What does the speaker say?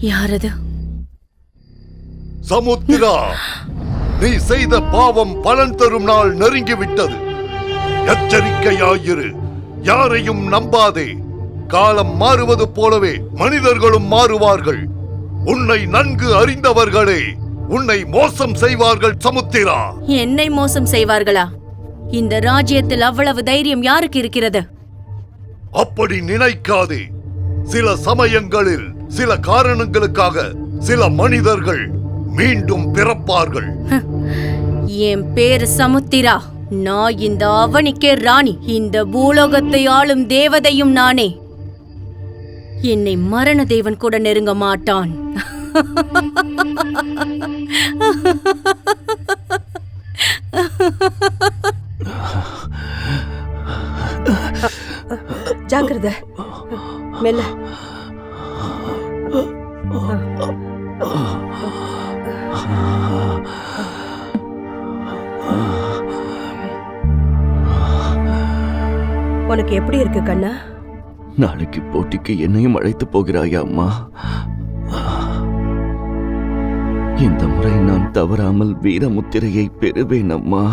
யாரது? சமுத்திரா, நீ செய்த பாவம் பலன் தரும் நாள் நெருங்கிவிட்டது. எச்சரிக்கையாயிரு, யாரையும் நம்பாதே. காலம் மாறுவது போலவே மனிதர்களும் மாறுவார்கள். உன்னை நன்கு அறிந்தவர்களே உன்னை மோசம் செய்வார்கள். சமுத்திரா, என்னை மோசம் செய்வார்களா? இந்த ராஜ்யத்தில் அவ்வளவு தைரியம் யாருக்கு இருக்கிறது? அப்படி நினைக்காதே. சில சமயங்களில் சில காரணங்களுக்காக சில மனிதர்கள் மீண்டும் பிறப்பார்கள். என் பேரு சமுத்திரா. நான் இந்த அவனிக்கே ராணி. இந்த பூலோகத்தை ஆளும் தேவதையும் நானே. என்னை மரண தேவன் கூட நெருங்க மாட்டான். ஜாக்கிரதை, மெல்ல. உனக்கு எப்படி இருக்கு கண்ணா? நாளைக்கு போட்டிக்கு என்னையும் அழைத்து போகிறாயா அம்மா? இந்த முறை நான் தவறாமல் வீரமுத்திரையை பெறுவேன் அம்மா.